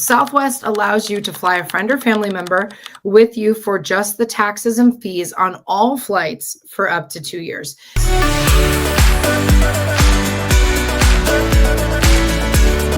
Southwest allows you to fly a friend or family member with you for just the taxes and fees on all flights for up to 2 years.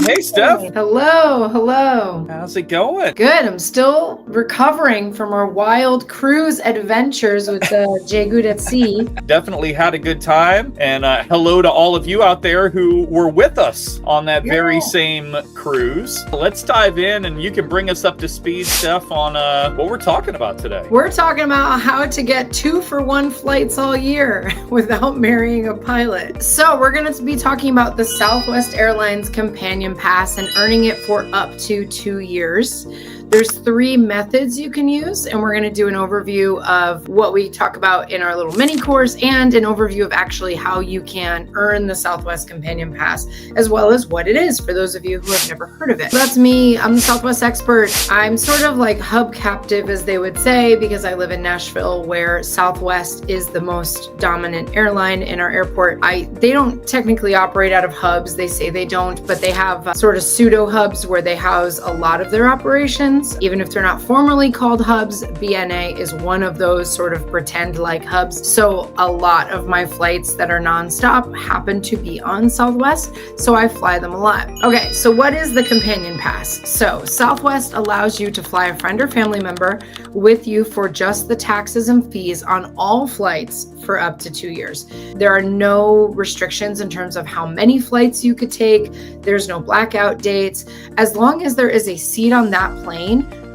Hey, Steph. Hello. How's it going? Good. I'm still recovering from our wild cruise adventures with JGOOT at sea. Definitely had a good time. And hello to all of you out there who were with us on that very same cruise. Let's dive in and you can bring us up to speed, Steph, on what we're talking about today. We're talking about how to get 2-for-1 flights all year without marrying a pilot. So we're going to be talking about the Southwest Airlines Companion Pass and earning it for up to 2 years. There's 3 methods you can use, and we're going to do an overview of what we talk about in our little mini course and an overview of actually how you can earn the Southwest Companion Pass, as well as what it is for those of you who have never heard of it. So that's me. I'm the Southwest expert. I'm sort of like hub captive, as they would say, because I live in Nashville, where Southwest is the most dominant airline in our airport. They don't technically operate out of hubs. They say they don't, but they have sort of pseudo hubs where they house a lot of their operations. Even if they're not formally called hubs, BNA is one of those sort of pretend like hubs. So a lot of my flights that are nonstop happen to be on Southwest, so I fly them a lot. Okay, so what is the Companion Pass? So Southwest allows you to fly a friend or family member with you for just the taxes and fees on all flights for up to 2 years. There are no restrictions in terms of how many flights you could take. There's no blackout dates. As long as there is a seat on that plane,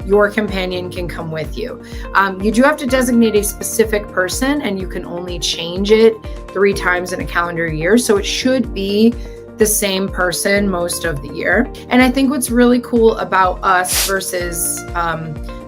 your companion can come with you. You do have to designate a specific person, and you can only change it 3 times in a calendar year. So it should be the same person most of the year. And I think what's really cool about us versus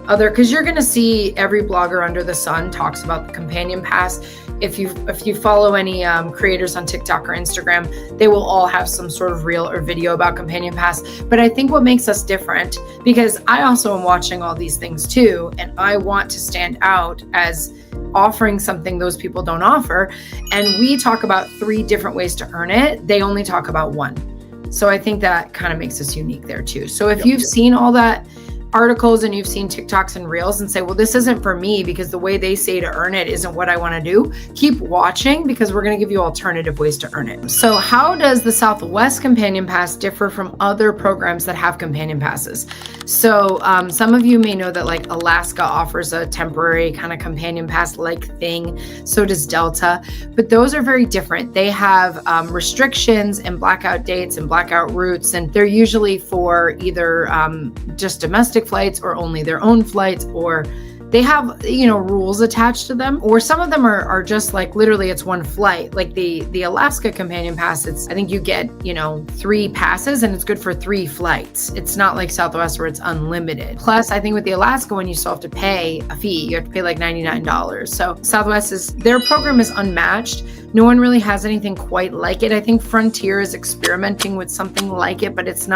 because you're going to see every blogger under the sun talks about the Companion Pass. If you follow any creators on TikTok or Instagram, they will all have some sort of reel or video about Companion Pass. But I think what makes us different, because I also am watching all these things too, and I want to stand out as offering something those people don't offer. And we talk about 3 different ways to earn it. They only talk about 1. So I think that kind of makes us unique there too. So if you've seen all that articles and you've seen TikToks and reels and say, well, this isn't for me because the way they say to earn it isn't what I want to do, keep watching, because we're going to give you alternative ways to earn it. So how does the Southwest Companion Pass differ from other programs that have companion passes? So some of you may know that like Alaska offers a temporary kind of companion pass like thing. So does Delta, but those are very different. They have restrictions and blackout dates and blackout routes, and they're usually for either just domestic flights or only their own flights, or they have, rules attached to them, or some of them are just like literally it's one flight. Like the Alaska Companion Pass, I think you get, 3 passes and it's good for 3 flights. It's not like Southwest where it's unlimited. Plus, I think with the Alaska one, you still have to pay a fee. You have to pay like $99. So Southwest their program is unmatched. No one really has anything quite like it. I think Frontier is experimenting with something like it, but it's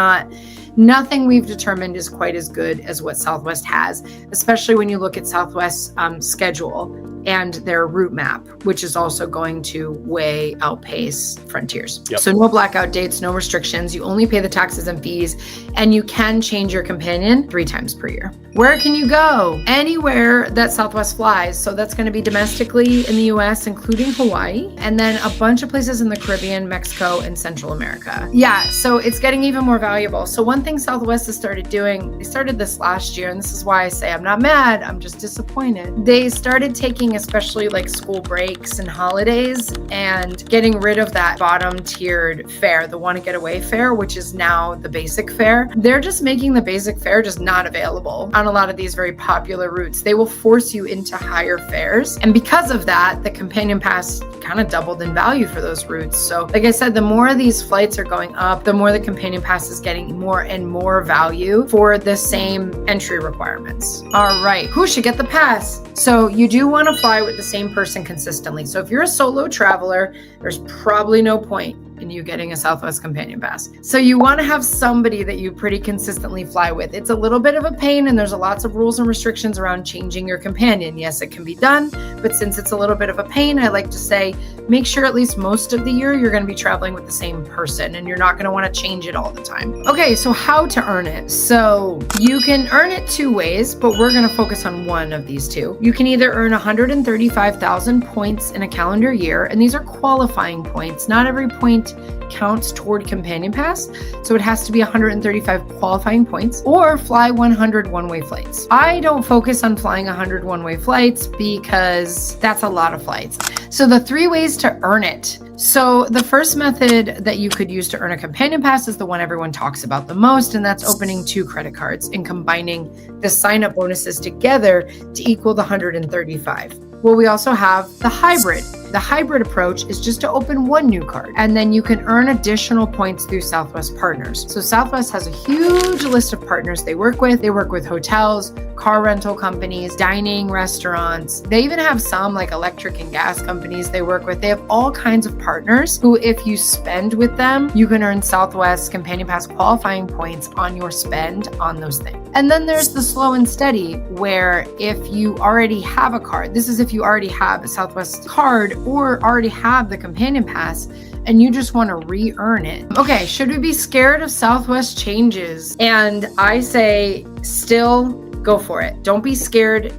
nothing we've determined is quite as good as what Southwest has, especially when you look at Southwest's schedule and their route map, which is also going to way outpace Frontier's. Yep. So no blackout dates, no restrictions. You only pay the taxes and fees, and you can change your companion 3 times per year. Where can you go? Anywhere that Southwest flies. So that's going to be domestically in the US, including Hawaii, and then a bunch of places in the Caribbean, Mexico, and Central America. Yeah, so it's getting even more valuable. So one thing Southwest has started doing, they started this last year, and this is why I say I'm not mad, I'm just disappointed. They started taking especially like school breaks and holidays and getting rid of that bottom tiered fare, the want to get away fare, which is now the basic fare. They're just making the basic fare just not available on a lot of these very popular routes. They will force you into higher fares. And because of that, the Companion Pass kind of doubled in value for those routes. So like I said, the more these flights are going up, the more the Companion Pass is getting more and more value for the same entry requirements. All right, who should get the pass? So you do want to fly with the same person consistently. So if you're a solo traveler, there's probably no point in you getting a Southwest Companion Pass. So you want to have somebody that you pretty consistently fly with. It's a little bit of a pain, and there's lots of rules and restrictions around changing your companion. Yes, it can be done, but since it's a little bit of a pain, I like to say make sure at least most of the year you're going to be traveling with the same person and you're not going to want to change it all the time. Okay, so how to earn it. So you can earn it two ways, but we're going to focus on one of these two. You can either earn 135,000 points in a calendar year, and these are qualifying points. Not every point counts toward Companion Pass, so it has to be 135 qualifying points, or fly 100 one-way flights. I don't focus on flying 100 one-way flights because that's a lot of flights. So the three ways to earn it. So the first method that you could use to earn a Companion Pass is the one everyone talks about the most, and that's opening 2 credit cards and combining the sign-up bonuses together to equal the 135. Well, we also have the hybrid. The hybrid approach is just to open 1 new card, and then you can earn additional points through Southwest partners. So Southwest has a huge list of partners they work with. They work with hotels, car rental companies, dining, restaurants. They even have some like electric and gas companies they work with. They have all kinds of partners who, if you spend with them, you can earn Southwest Companion Pass qualifying points on your spend on those things. And then there's the slow and steady, where if you already have a card, this is if you already have a Southwest card or already have the Companion Pass and you just want to re-earn it. Okay, should we be scared of Southwest changes? And I say still go for it. Don't be scared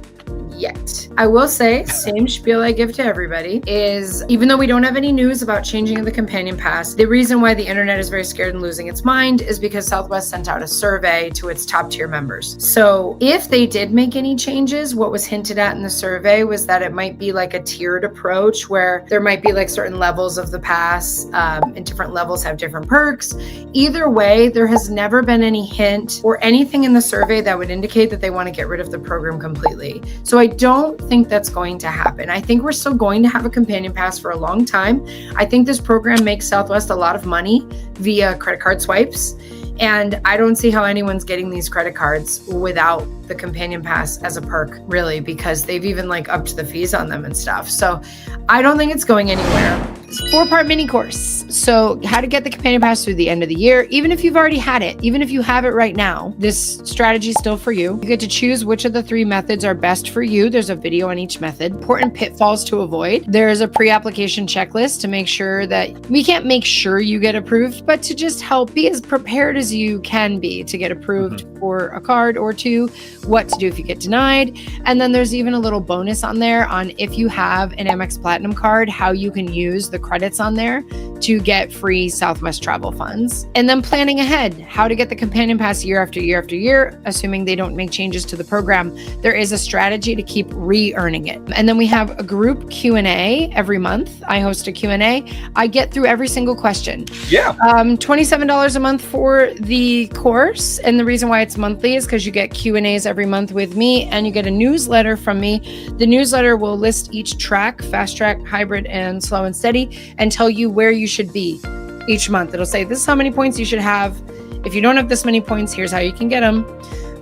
yet. I will say, same spiel I give to everybody, is even though we don't have any news about changing the Companion Pass, the reason why the internet is very scared and losing its mind is because Southwest sent out a survey to its top tier members. So if they did make any changes, what was hinted at in the survey was that it might be like a tiered approach where there might be like certain levels of the pass, and different levels have different perks. Either way, there has never been any hint or anything in the survey that would indicate that they want to get rid of the program completely. So I don't think that's going to happen. I think we're still going to have a Companion Pass for a long time. I think this program makes Southwest a lot of money via credit card swipes. And I don't see how anyone's getting these credit cards without the Companion Pass as a perk, really, because they've even like upped the fees on them and stuff. So I don't think it's going anywhere. It's a 4-part mini course. So how to get the Companion Pass through the end of the year, even if you've already had it, even if you have it right now, this strategy is still for you. You get to choose which of the 3 methods are best for you. There's a video on each method. Important pitfalls to avoid. There's a pre-application checklist to make sure that we can't make sure you get approved, but to just help be as prepared as you can be to get approved for a card or 2, what to do if you get denied. And then there's even a little bonus on there on if you have an Amex Platinum card, how you can use the credits on there to get free Southwest travel funds. And then planning ahead, how to get the Companion Pass year after year after year, assuming they don't make changes to the program. There is a strategy to keep re-earning it. And then we have a group Q&A every month. I host a Q&A. I get through every single question. Yeah. $27 a month for the course. And the reason why it's monthly is because you get Q&As every month with me and you get a newsletter from me. The newsletter will list each track, fast track, hybrid, and slow and steady, and tell you where you should be each month. It'll say, this is how many points you should have. If you don't have this many points, here's how you can get them.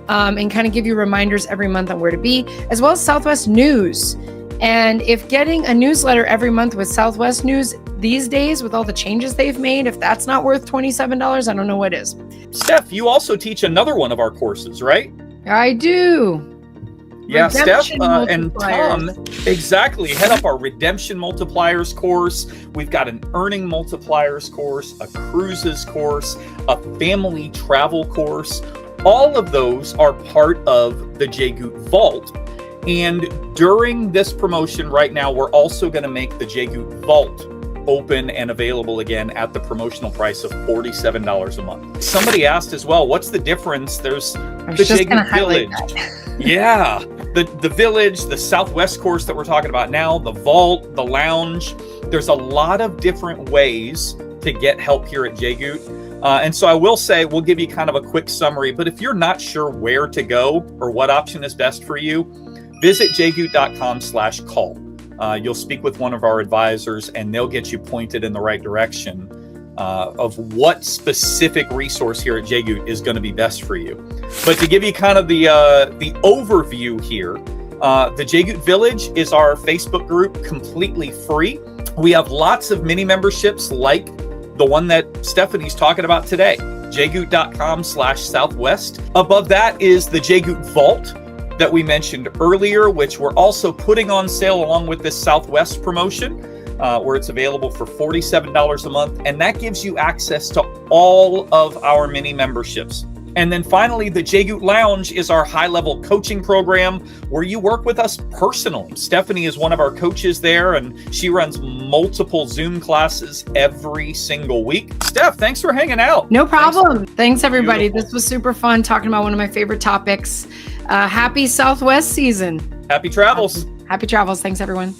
And kind of give you reminders every month on where to be, as well as Southwest news. And if getting a newsletter every month with Southwest news these days, with all the changes they've made, if that's not worth $27, I don't know what is. Steph, you also teach another one of our courses, right? I do. Yeah, Redemption Steph and Tom, exactly. Head up our Redemption Multipliers course. We've got an Earning Multipliers course, a Cruises course, a Family Travel course. All of those are part of the JGOOT Vault. And during this promotion right now, we're also going to make the JGOOT Vault open and available again at the promotional price of $47 a month. Somebody asked as well, what's the difference? There's the JGOOT Village. Yeah, the Village, the Southwest course that we're talking about now, the Vault, the Lounge. There's a lot of different ways to get help here at JGOOT. And so I will say, we'll give you kind of a quick summary, but if you're not sure where to go or what option is best for you, visit jgoot.com/call. You'll speak with one of our advisors and they'll get you pointed in the right direction of what specific resource here at JGOOT is going to be best for you. But to give you kind of the overview here, the JGOOT Village is our Facebook group, completely free. We have lots of mini memberships like the one that Stephanie's talking about today, jgoot.com/Southwest. Above that is the JGOOT Vault that we mentioned earlier, which we're also putting on sale along with this Southwest promotion. where it's available for $47 a month. And that gives you access to all of our mini memberships. And then finally, the JGOOT Lounge is our high-level coaching program where you work with us personally. Stephanie is one of our coaches there, and she runs multiple Zoom classes every single week. Steph, thanks for hanging out. No problem. Thanks everybody. Beautiful. This was super fun talking about one of my favorite topics. Happy Southwest season. Happy travels. Happy travels. Thanks, everyone.